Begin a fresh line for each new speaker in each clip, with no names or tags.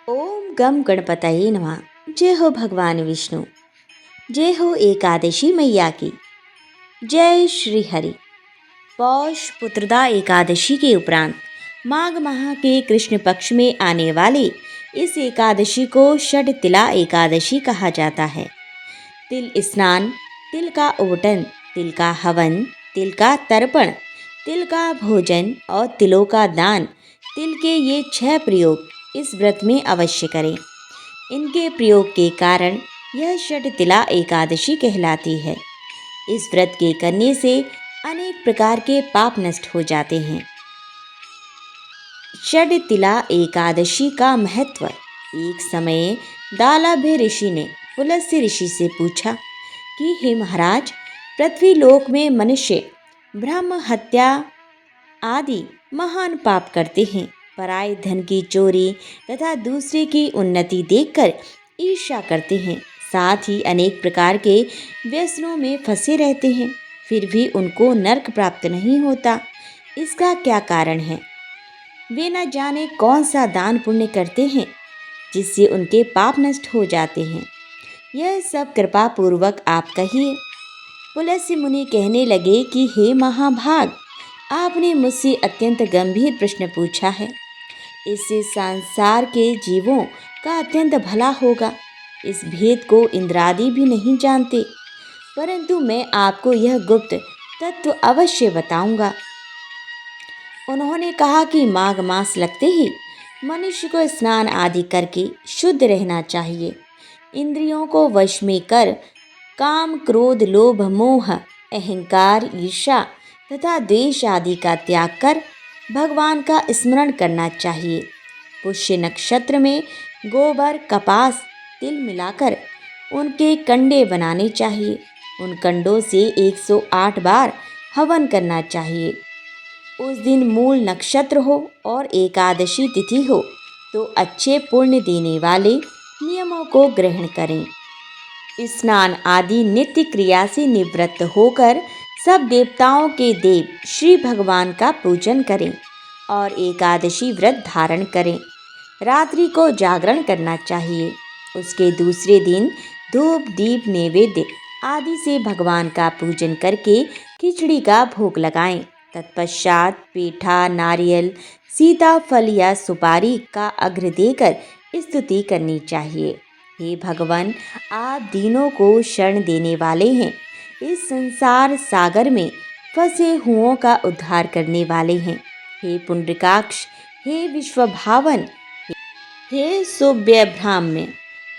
ओम गम गणपतये नमः। जय हो भगवान विष्णु। जय हो एकादशी मैया की। जय श्री हरि। पौष पुत्रदा एकादशी के उपरांत माघ माह के कृष्ण पक्ष में आने वाली इस एकादशी को षड तिला एकादशी कहा जाता है। तिल स्नान, तिल का ओटन, तिल का हवन, तिल का तर्पण, तिल का भोजन और तिलों का दान, तिल के ये 6 प्रयोग इस व्रत में अवश्य करें। इनके प्रयोग के कारण यह षड तिला एकादशी कहलाती है। इस व्रत के करने से अनेक प्रकार के पाप नष्ट हो जाते हैं। षड तिला एकादशी का महत्व। एक समय दालाभ्य ऋषि ने पुलस्त्य ऋषि से पूछा कि हे महाराज, पृथ्वी लोक में मनुष्य ब्रह्म हत्या आदि महान पाप करते हैं। पराये धन की चोरी तथा दूसरे की उन्नति देखकर ईर्ष्या करते हैं। साथ ही अनेक प्रकार के व्यसनों में फंसे रहते हैं, फिर भी उनको नरक प्राप्त नहीं होता। इसका क्या कारण है? वे न जाने कौन सा दान पुण्य करते हैं जिससे उनके पाप नष्ट हो जाते हैं। यह सब कृपा पूर्वक आप कहिए। पुलस्त्य मुनि कहने लगे कि हे महाभाग, आपने मुझसे अत्यंत गंभीर प्रश्न पूछा है। इससे संसार के जीवों का अत्यंत भला होगा। इस भेद को इंद्रादि भी नहीं जानते, परंतु मैं आपको यह गुप्त तत्व अवश्य बताऊंगा। उन्होंने कहा कि माघ मास लगते ही मनुष्य को स्नान आदि करके शुद्ध रहना चाहिए। इंद्रियों को वश में कर काम, क्रोध, लोभ, मोह, अहंकार, ईर्ष्या तथा द्वेष आदि का त्याग कर भगवान का स्मरण करना चाहिए। पुष्य नक्षत्र में गोबर, कपास, तिल मिलाकर उनके कंडे बनाने चाहिए। उन कंडों से 108 बार हवन करना चाहिए। उस दिन मूल नक्षत्र हो और एकादशी तिथि हो तो अच्छे पुण्य देने वाले नियमों को ग्रहण करें। स्नान आदि नित्य क्रिया से निवृत्त होकर सब देवताओं के देव श्री भगवान का पूजन करें और एकादशी व्रत धारण करें। रात्रि को जागरण करना चाहिए। उसके दूसरे दिन धूप, दीप, नैवेद्य आदि से भगवान का पूजन करके खिचड़ी का भोग लगाएं। तत्पश्चात पेठा, नारियल, सीताफल या सुपारी का अग्र देकर स्तुति करनी चाहिए। हे भगवान, आप दीनों को शरण देने वाले हैं। इस संसार सागर में फंसे हुओं का उद्धार करने वाले हैं। हे पुंडरीकाक्ष, हे विश्वभावन, हे सुव्य ब्राह्मण्य,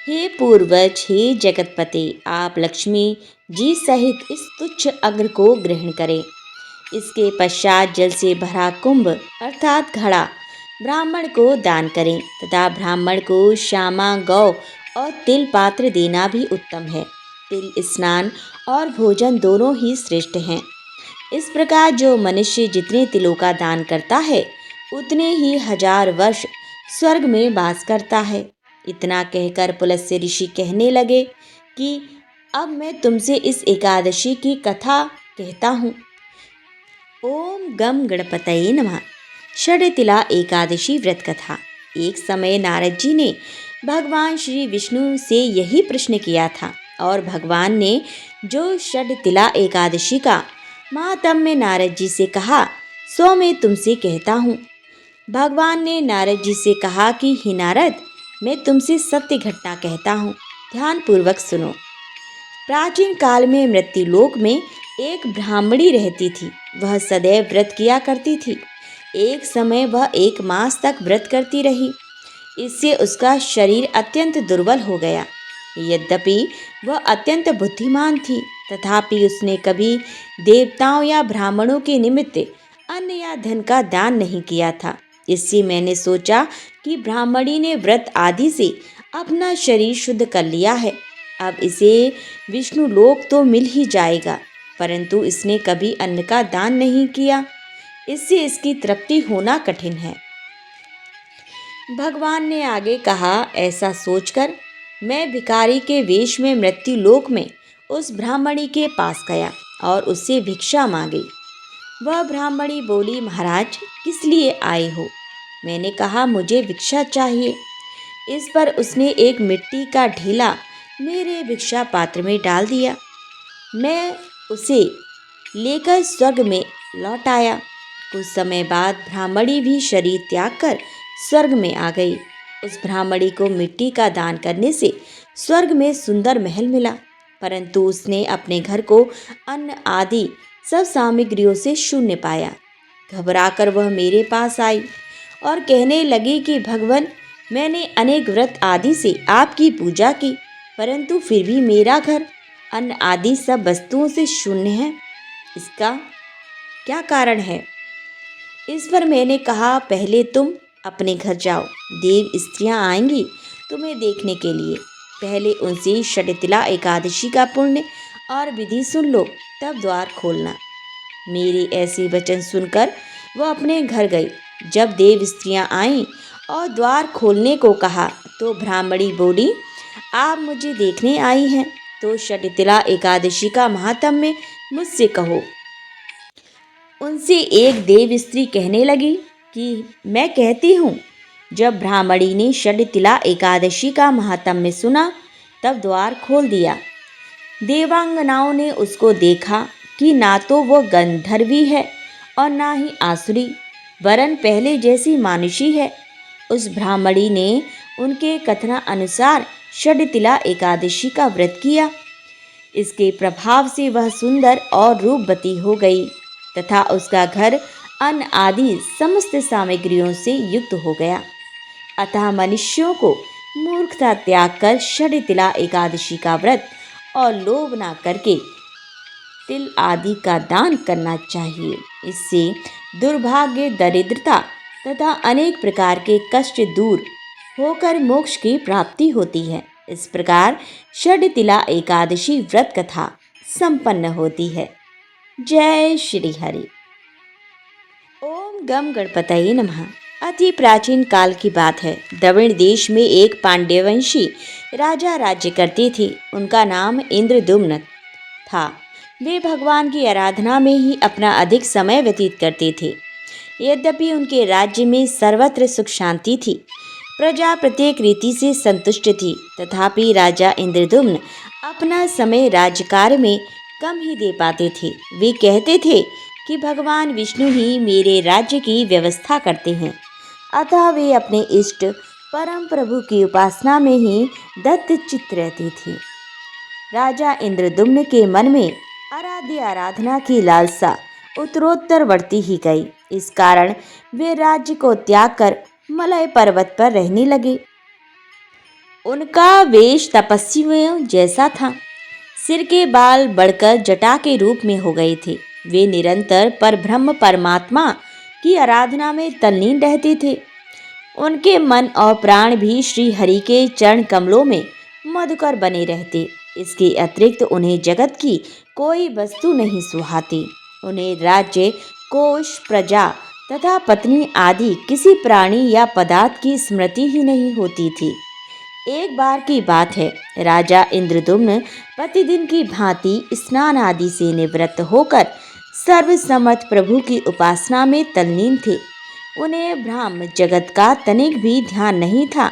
हे पूर्वज, हे जगतपते, आप लक्ष्मी जी सहित इस तुच्छ अग्र को ग्रहण करें। इसके पश्चात जल से भरा कुंभ अर्थात घड़ा ब्राह्मण को दान करें तथा ब्राह्मण को श्यामा गौ और तिल पात्र देना भी उत्तम है। तिल स्नान और भोजन दोनों ही श्रेष्ठ हैं। इस प्रकार जो मनुष्य जितने तिलों का दान करता है उतने ही 1000 वर्ष स्वर्ग में वास करता है। इतना कहकर पुलस्त्य ऋषि कहने लगे कि अब मैं तुमसे इस एकादशी की कथा कहता हूँ। ओम गम गणपतये नमः। षड तिला एकादशी व्रत कथा। एक समय नारद जी ने भगवान श्री विष्णु से यही प्रश्न किया था और भगवान ने जो षड तिला एकादशी का महात्म्य नारद जी से कहा सो मैं तुमसे कहता हूँ। भगवान ने नारद जी से कहा कि हे नारद, मैं तुमसे सत्य घटना कहता हूँ, ध्यान पूर्वक सुनो। प्राचीन काल में मृत्युलोक में एक ब्राह्मणी रहती थी। वह सदैव व्रत किया करती थी। एक समय वह 1 मास तक व्रत करती रही। इससे उसका शरीर अत्यंत दुर्बल हो गया। यद्यपि वह अत्यंत बुद्धिमान थी, तथापि उसने कभी देवताओं या ब्राह्मणों के निमित्त अन्न या धन का दान नहीं किया था। इससे मैंने सोचा कि ब्राह्मणी ने व्रत आदि से अपना शरीर शुद्ध कर लिया है। अब इसे विष्णु लोक तो मिल ही जाएगा, परंतु इसने कभी अन्न का दान नहीं किया। इससे इसकी तृप्ति होना कठिन है। भगवान ने आगे कहा, ऐसा सोचकर मैं भिखारी के वेश में मृत्यु लोक में उस ब्राह्मणी के पास गया और उससे भिक्षा मांगी। वह ब्राह्मणी बोली, महाराज, किस लिए आए हो? मैंने कहा, मुझे भिक्षा चाहिए। इस पर उसने एक मिट्टी का ढेला मेरे भिक्षा पात्र में डाल दिया। मैं उसे लेकर स्वर्ग में लौट आया। कुछ समय बाद ब्राह्मणी भी शरीर त्याग कर स्वर्ग में आ गई। उस ब्राह्मणी को मिट्टी का दान करने से स्वर्ग में सुंदर महल मिला, परंतु उसने अपने घर को अन्न आदि सब सामग्रियों से शून्य पाया। घबराकर वह मेरे पास आई और कहने लगी कि भगवान, मैंने अनेक व्रत आदि से आपकी पूजा की, परंतु फिर भी मेरा घर अन्न आदि सब वस्तुओं से शून्य है। इसका क्या कारण है? इस पर मैंने कहा, पहले तुम अपने घर जाओ, देव स्त्रियां आएंगी तुम्हें देखने के लिए। पहले उनसे षटतिला एकादशी का पुण्य और विधि सुन लो, तब द्वार खोलना। मेरे ऐसे वचन सुनकर वह अपने घर गई। जब देव स्त्रियां आईं और द्वार खोलने को कहा तो ब्राह्मणी बोली, आप मुझे देखने आई हैं तो षटतिला एकादशी का महात्म्य मुझसे कहो। उनसे एक देव स्त्री कहने लगी कि मैं कहती हूँ। जब ब्राह्मणी ने षटतिला एकादशी का महात्म्य सुना तब द्वार खोल दिया। देवांगनाओं ने उसको देखा कि ना तो वो गंधर्वी है और ना ही आसुरी, वरन पहले जैसी मानुषी है। उस ब्राह्मणी ने उनके कथना अनुसार षटतिला एकादशी का व्रत किया। इसके प्रभाव से वह सुंदर और रूपवती हो गई तथा उसका घर अन्न आदि समस्त सामग्रियों से युक्त हो गया। अतः मनुष्यों को मूर्खता त्याग कर षटतिला एकादशी का व्रत और लोभ न करके तिल आदि का दान करना चाहिए। इससे दुर्भाग्य, दरिद्रता तथा अनेक प्रकार के कष्ट दूर होकर मोक्ष की प्राप्ति होती है। इस प्रकार षटतिला एकादशी व्रत कथा संपन्न होती है। जय श्री हरि। ओम गम गणपतये नमः। अति प्राचीन काल की बात है। द्रविड़ देश में एक पांड्यवंशी राजा राज्य करते थे। उनका नाम इंद्रद्युम्न था। वे भगवान की आराधना में ही अपना अधिक समय व्यतीत करते थे। यद्यपि उनके राज्य में सर्वत्र सुख शांति थी, प्रजा प्रत्येक रीति से संतुष्ट थी, तथापि राजा इंद्रद्युम्न अपना समय राज्यकार्य में कम ही दे पाते थे। वे कहते थे कि भगवान विष्णु ही मेरे राज्य की व्यवस्था करते हैं, अतः वे अपने इष्ट परम प्रभु की उपासना में ही दत्तचित्त रहते थे। राजा इंद्रद्युम्न के मन में आराध्य आराधना की लालसा उत्तरोत्तर बढ़ती ही गई। इस कारण वे राज्य को त्याग कर मलय पर्वत पर रहने लगे। उनका वेश तपस्वियों जैसा था। सिर के बाल बढ़कर जटा के रूप में हो गए थे। वे निरंतर परब्रह्म परमात्मा की आराधना में तल्लीन रहते थे। उनके मन और प्राण भी श्री हरि के चरण कमलों में मधुकर बने रहते। इसके अतिरिक्त उन्हें जगत की कोई वस्तु नहीं सुहाती। उन्हें राज्य, कोष, प्रजा तथा पत्नी आदि किसी प्राणी या पदार्थ की स्मृति ही नहीं होती थी। एक बार की बात है, राजा इंद्रद्युम्न प्रतिदिन की भांति स्नान आदि से निवृत्त होकर सर्वसमर्थ प्रभु की उपासना में तल्लीन थे। उन्हें ब्रह्म जगत का तनिक भी ध्यान नहीं था।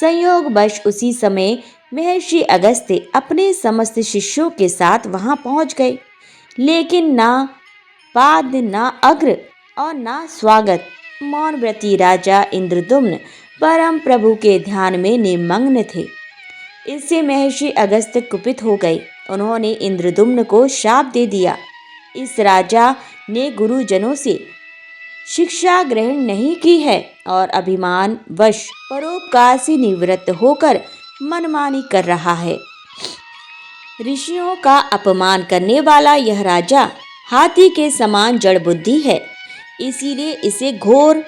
संयोगवश उसी समय महर्षि अगस्त्य अपने समस्त शिष्यों के साथ वहां पहुंच गए, लेकिन ना पाद, ना अग्र और ना स्वागत। मौनव्रती राजा इंद्रद्युम्न परम प्रभु के ध्यान में निमग्न थे। इससे महर्षि अगस्त्य कुपित हो गए। उन्होंने इंद्रद्युम्न को शाप दे दिया। इस राजा ने गुरुजनों से शिक्षा ग्रहण नहीं की है और अभिमान वश परोपकार से निवृत्त होकर मनमानी कर रहा है। ऋषियों का अपमान करने वाला यह राजा हाथी के समान जड़ बुद्धि है, इसीलिए इसे घोर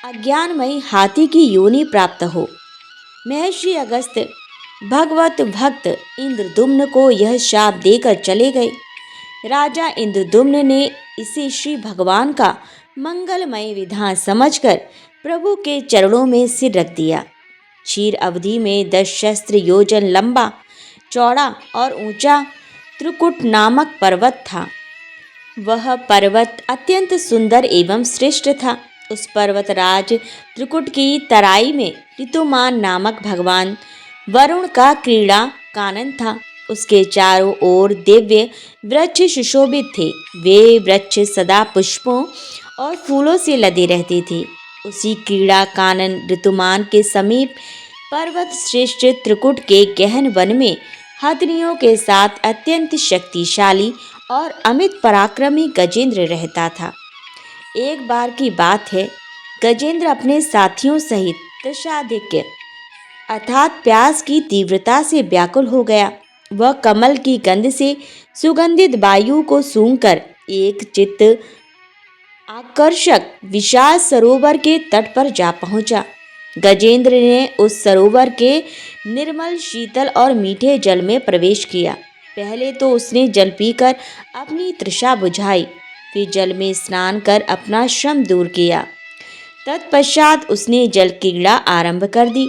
अज्ञानमयी हाथी की योनि प्राप्त हो। महर्षि अगस्त्य भगवत भक्त इंद्रद्युम्न को यह शाप देकर चले गए। राजा इंद्रद्युम्न ने इसे श्री भगवान का मंगलमय विधान समझकर प्रभु के चरणों में सिर रख दिया। क्षीर अवधि में 10 सहस्त्र योजन लंबा, चौड़ा और ऊंचा त्रिकुट नामक पर्वत था। वह पर्वत अत्यंत सुंदर एवं श्रेष्ठ था। उस पर्वतराज त्रिकुट की तराई में ऋतुमान नामक भगवान वरुण का क्रीड़ा कानन था। उसके चारों ओर दिव्य वृक्ष सुशोभित थे। वे वृक्ष सदा पुष्पों और फूलों से लदे रहते थे। उसी क्रीड़ा कानन ऋतुमान के समीप पर्वत श्रेष्ठ त्रिकुट के गहन वन में हथनियों के साथ अत्यंत शक्तिशाली और अमित पराक्रमी गजेंद्र रहता था। एक बार की बात है, गजेंद्र अपने साथियों सहित तृषाधिक्य अर्थात प्यास की तीव्रता से व्याकुल हो गया। वह कमल की गंध से सुगंधित वायु को सूंघकर एक चित्त आकर्षक विशाल सरोवर के तट पर जा पहुंचा। गजेंद्र ने उस सरोवर के निर्मल शीतल और मीठे जल में प्रवेश किया। पहले तो उसने जल पीकर अपनी तृषा बुझाई, फिर जल में स्नान कर अपना श्रम दूर किया। तत्पश्चात उसने जल क्रीड़ा आरंभ कर दी।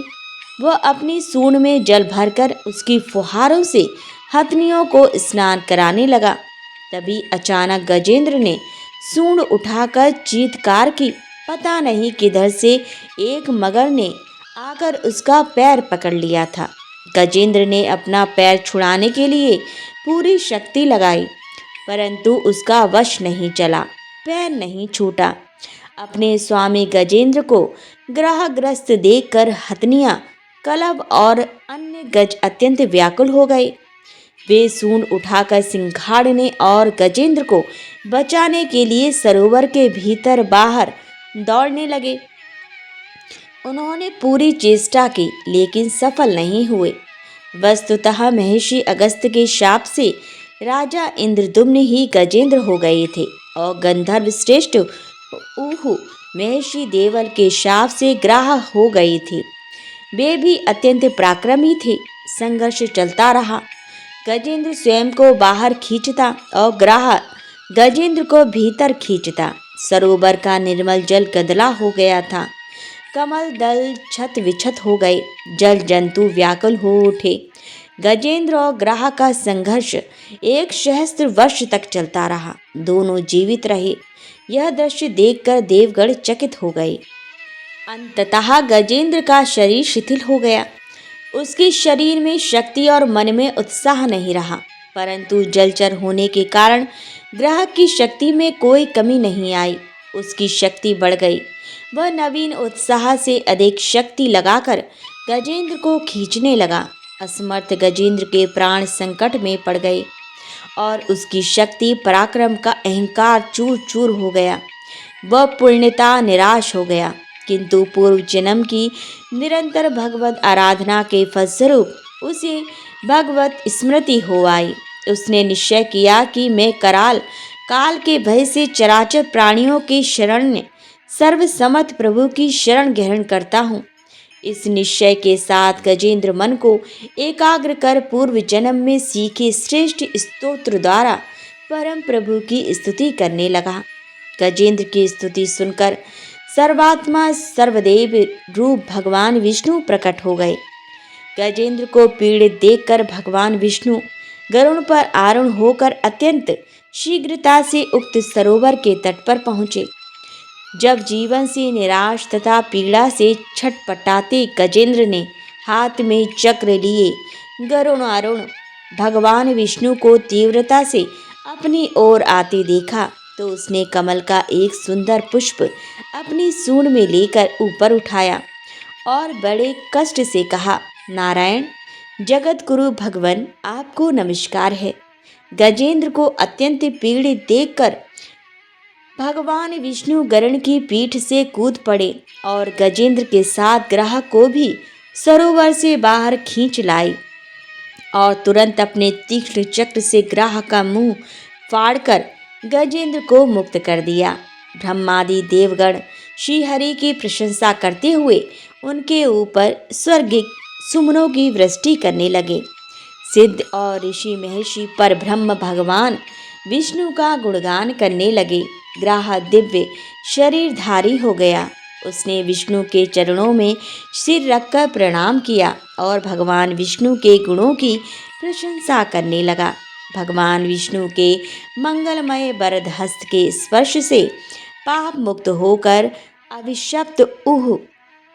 वह अपनी सूंड में जल भरकर उसकी फुहारों से हथनियों को स्नान कराने लगा। तभी अचानक गजेंद्र ने सूंड उठाकर चीत्कार की। पता नहीं किधर से एक मगर ने आकर उसका पैर पकड़ लिया था। गजेंद्र ने अपना पैर छुड़ाने के लिए पूरी शक्ति लगाई, परंतु उसका वश नहीं चला, पैर नहीं छूटा। अपने स्वामी गजेंद्र को ग्रहग्रस्त देखकर हथनियां, कलभ और अन्य गज अत्यंत व्याकुल हो गए। वे सूंड उठाकर सिंघाड़ने और गजेंद्र को बचाने के लिए सरोवर के भीतर बाहर दौड़ने लगे। उन्होंने पूरी चेष्टा की, लेकिन सफल नहीं हुए। वस्तुतः महर्षि अगस्त्य के शाप से राजा इंद्रद्युम्न ही गजेंद्र हो गए थे और गंधर्व श्रेष्ठ ऊहु महर्षि देवल के शाप से ग्राह हो गए थे। वे भी अत्यंत पराक्रमी थे। संघर्ष चलता रहा। गजेंद्र स्वयं को बाहर खींचता और ग्राह गजेंद्र को भीतर खींचता। सरोवर का निर्मल जल गदला हो गया था। कमल दल छत विछत हो गए। जल जंतु व्याकुल हो उठे। गजेंद्र और ग्राह का संघर्ष 1 सहस्त्र वर्ष तक चलता रहा। दोनों जीवित रहे। यह दृश्य देखकर देवगण चकित हो गए। अंततः गजेंद्र का शरीर शिथिल हो गया। उसके शरीर में शक्ति और मन में उत्साह नहीं रहा, परंतु जलचर होने के कारण ग्रह की शक्ति में कोई कमी नहीं आई। उसकी शक्ति बढ़ गई। वह नवीन उत्साह से अधिक शक्ति लगाकर गजेंद्र को खींचने लगा। असमर्थ गजेंद्र के प्राण संकट में पड़ गए और उसकी शक्ति पराक्रम का अहंकार चूर चूर हो गया। वह पूर्णतः निराश हो गया, किंतु पूर्व जन्म की निरंतर भगवत आराधना के फलस्वरूप उसे भगवत स्मृति हो आई। उसने निश्चय किया कि मैं काल के भय से चराचर प्राणियों के शरण्य सर्वसमर्थ प्रभु की शरण ग्रहण करता हूँ। इस निश्चय के साथ गजेंद्र मन को एकाग्र कर पूर्व जन्म में सीखे श्रेष्ठ स्तोत्र द्वारा परम प्रभु की स्तुति करने लगा। गजेंद्र की स्तुति सुनकर सर्वात्मा सर्वदेव रूप भगवान विष्णु प्रकट हो गए। गजेंद्र को पीड़ित देखकर भगवान विष्णु गरुड़ पर आरूढ़ होकर अत्यंत शीघ्रता से उक्त सरोवर के तट पर पहुँचे। जब जीवन से निराश तथा पीड़ा से छटपटाते गजेंद्र ने हाथ में चक्र लिए गरुड़ारूढ़ भगवान विष्णु को तीव्रता से अपनी ओर आते देखा, तो उसने कमल का एक सुंदर पुष्प अपनी सूंड में लेकर ऊपर उठाया और बड़े कष्ट से कहा, नारायण जगत गुरु भगवान, आपको नमस्कार है। गजेंद्र को अत्यंत पीड़ित देखकर भगवान विष्णु गरुड़ की पीठ से कूद पड़े और गजेंद्र के साथ ग्रह को भी सरोवर से बाहर खींच लाई और तुरंत अपने तीक्ष्ण चक्र से ग्रह का मुंह फाड़कर गजेंद्र को मुक्त कर दिया। ब्रह्मादि देवगण श्रीहरि की प्रशंसा करते हुए उनके ऊपर स्वर्गिक सुमनों की वृष्टि करने लगे। सिद्ध और ऋषि महर्षि पर ब्रह्म भगवान विष्णु का गुणगान करने लगे। ग्राह दिव्य शरीरधारी हो गया। उसने विष्णु के चरणों में सिर रखकर प्रणाम किया और भगवान विष्णु के गुणों की प्रशंसा करने लगा। भगवान विष्णु के मंगलमय वरद हस्त के स्पर्श से पाप मुक्त होकर अभिशप्त ऊह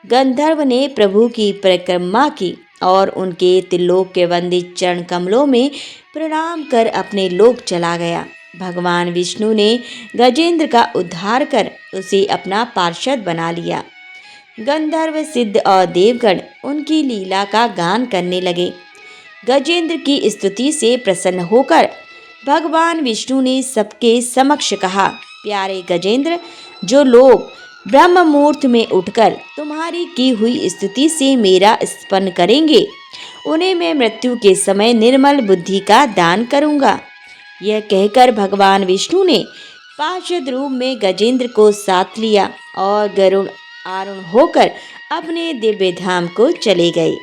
गंधर्व ने प्रभु की परिक्रमा की और उनके त्रिलोक के वंदित चरण कमलों में प्रणाम कर अपने लोक चला गया। भगवान विष्णु ने गजेंद्र का उद्धार कर उसे अपना पार्षद बना लिया। गंधर्व सिद्ध और देवगण उनकी लीला का गान करने लगे। गजेंद्र की स्तुति से प्रसन्न होकर भगवान विष्णु ने सबके समक्ष कहा, प्यारे गजेंद्र, जो लोग ब्रह्म मुहूर्त में उठकर तुम्हारी की हुई स्तुति से मेरा स्मरण करेंगे, उन्हें मैं मृत्यु के समय निर्मल बुद्धि का दान करूंगा। यह कहकर भगवान विष्णु ने पार्षद रूप में गजेंद्र को साथ लिया और गरुड़ आरूढ़ होकर अपने दिव्य धाम को चले गए।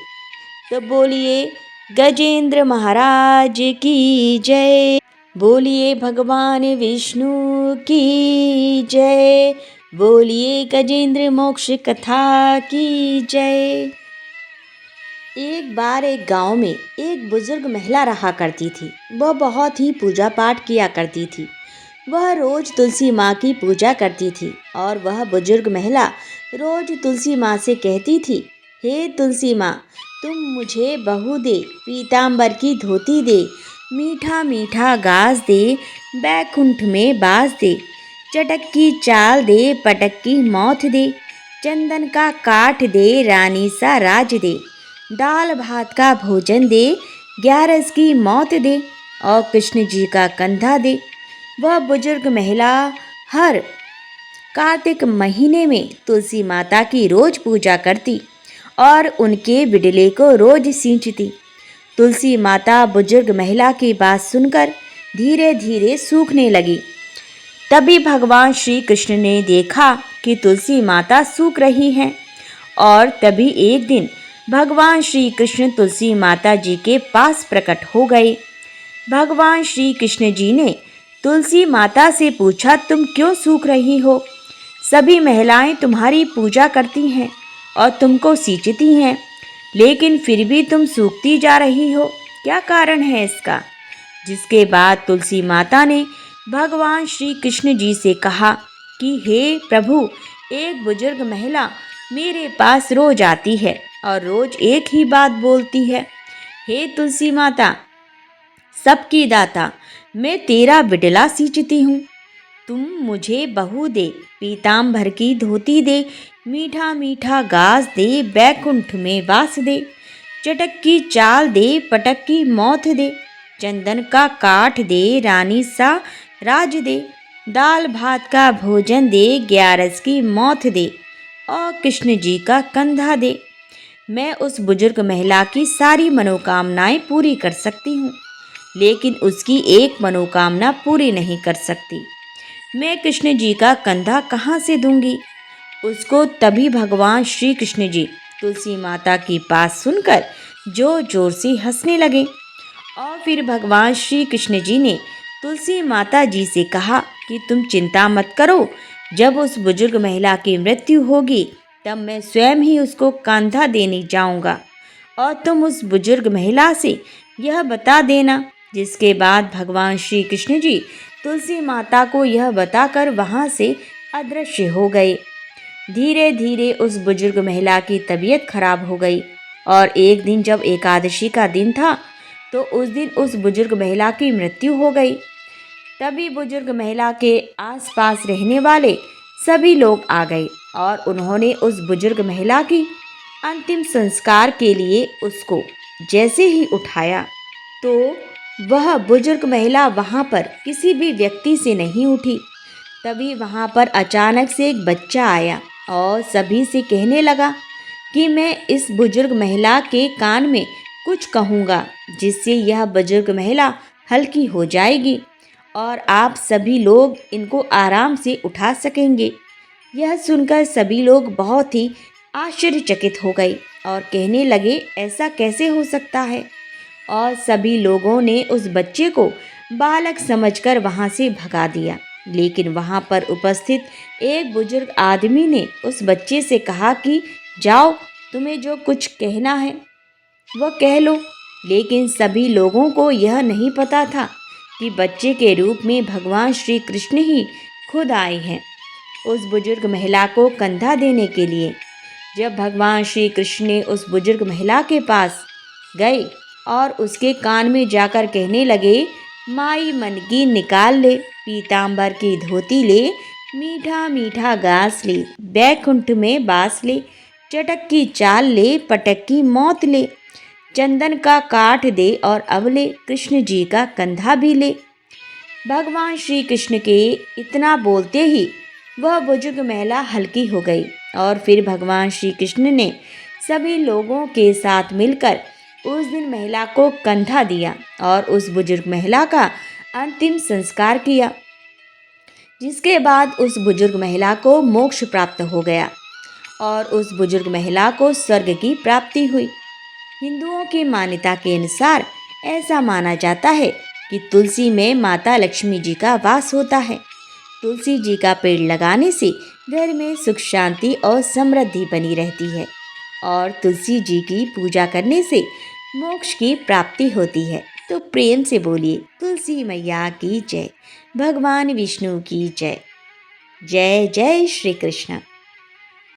तो बोलिए गजेंद्र महाराज की जय, बोलिए भगवान विष्णु की जय, बोलिए गजेंद्र मोक्ष कथा की जय। एक बार एक गांव में एक बुजुर्ग महिला रहा करती थी। वह बहुत ही पूजा पाठ किया करती थी। वह रोज तुलसी माँ की पूजा करती थी और वह बुजुर्ग महिला रोज तुलसी माँ से कहती थी, हे तुलसी माँ, तुम मुझे बहू दे, पीताम्बर की धोती दे, मीठा मीठा घास दे, बैकुंठ में बास दे, चटक की चाल दे, पटक की मौत दे, चंदन का काठ दे, रानी सा राज दे, दाल भात का भोजन दे, 11 की मौत दे और कृष्ण जी का कंधा दे। वह बुजुर्ग महिला हर कार्तिक महीने में तुलसी माता की रोज पूजा करती और उनके बिडले को रोज सींचती। तुलसी माता बुजुर्ग महिला की बात सुनकर धीरे धीरे सूखने लगी। तभी भगवान श्री कृष्ण ने देखा कि तुलसी माता सूख रही हैं और तभी एक दिन भगवान श्री कृष्ण तुलसी माता जी के पास प्रकट हो गए। भगवान श्री कृष्ण जी ने तुलसी माता से पूछा, तुम क्यों सूख रही हो? सभी महिलाएं तुम्हारी पूजा करती हैं और तुमको सींचती हैं, लेकिन फिर भी तुम सूखती जा रही हो, क्या कारण है इसका? जिसके बाद तुलसी माता ने भगवान श्री कृष्ण जी से कहा कि हे प्रभु, एक बुजुर्ग महिला मेरे पास रोज आती है और रोज एक ही बात बोलती है, हे तुलसी माता, सबकी दाता, मैं तेरा बिडला सींचती हूँ, तुम मुझे बहू दे, पीताम्बर की धोती दे, मीठा मीठा घास दे, बैकुंठ में वास दे, चटक की चाल दे, पटक की मौत दे, चंदन का काठ दे, रानी सा राज दे, दाल भात का भोजन दे, 11 की मौत दे और कृष्ण जी का कंधा दे। मैं उस बुजुर्ग महिला की सारी मनोकामनाएं पूरी कर सकती हूँ, लेकिन उसकी एक मनोकामना पूरी नहीं कर सकती। मैं कृष्ण जी का कंधा कहाँ से दूंगी उसको? तभी भगवान श्री कृष्ण जी तुलसी माता की बात सुनकर जोर जोर से हंसने लगे और फिर भगवान श्री कृष्ण जी ने तुलसी माता जी से कहा कि तुम चिंता मत करो, जब उस बुजुर्ग महिला की मृत्यु होगी तब मैं स्वयं ही उसको कंधा देने जाऊंगा और तुम उस बुजुर्ग महिला से यह बता देना। जिसके बाद भगवान श्री कृष्ण जी तुलसी माता को यह बताकर वहाँ से अदृश्य हो गए। धीरे धीरे उस बुजुर्ग महिला की तबीयत खराब हो गई और एक दिन जब एकादशी का दिन था तो उस दिन उस बुजुर्ग महिला की मृत्यु हो गई। तभी बुजुर्ग महिला के आसपास रहने वाले सभी लोग आ गए और उन्होंने उस बुजुर्ग महिला की अंतिम संस्कार के लिए उसको जैसे ही उठाया तो वह बुजुर्ग महिला वहाँ पर किसी भी व्यक्ति से नहीं उठी। तभी वहाँ पर अचानक से एक बच्चा आया और सभी से कहने लगा कि मैं इस बुजुर्ग महिला के कान में कुछ कहूँगा जिससे यह बुजुर्ग महिला हल्की हो जाएगी और आप सभी लोग इनको आराम से उठा सकेंगे। यह सुनकर सभी लोग बहुत ही आश्चर्यचकित हो गए और कहने लगे, ऐसा कैसे हो सकता है? और सभी लोगों ने उस बच्चे को बालक समझकर वहाँ से भगा दिया। लेकिन वहाँ पर उपस्थित एक बुजुर्ग आदमी ने उस बच्चे से कहा कि जाओ, तुम्हें जो कुछ कहना है वह कह लो। लेकिन सभी लोगों को यह नहीं पता था कि बच्चे के रूप में भगवान श्री कृष्ण ही खुद आए हैं। उस बुजुर्ग महिला को कंधा देने के लिए। जब भगवान श्री कृष्ण ने उस बुजुर्ग महिला के पास गए और उसके कान में जाकर कहने लगे, माई मन की निकाल ले, पीताम्बर की धोती ले, मीठा मीठा घास ले, बैकुंठ में बास ले, चटक की चाल ले, पटक की मौत ले, चंदन का काठ दे और अब ले कृष्ण जी का कंधा भी ले। भगवान श्री कृष्ण के इतना बोलते ही वह बुजुर्ग महिला हल्की हो गई और फिर भगवान श्री कृष्ण ने सभी लोगों के साथ मिलकर उस दिन महिला को कंधा दिया और उस बुजुर्ग महिला का अंतिम संस्कार किया, जिसके बाद उस बुजुर्ग महिला को मोक्ष प्राप्त हो गया और उस बुजुर्ग महिला को स्वर्ग की प्राप्ति हुई। हिंदुओं की मान्यता के अनुसार ऐसा माना जाता है कि तुलसी में माता लक्ष्मी जी का वास होता है। तुलसी जी का पेड़ लगाने से घर में सुख शांति और समृद्धि बनी रहती है और तुलसी जी की पूजा करने से मोक्ष की प्राप्ति होती है। तो प्रेम से बोलिए तुलसी मैया की जय, भगवान विष्णु की जय। जय जय श्री कृष्ण।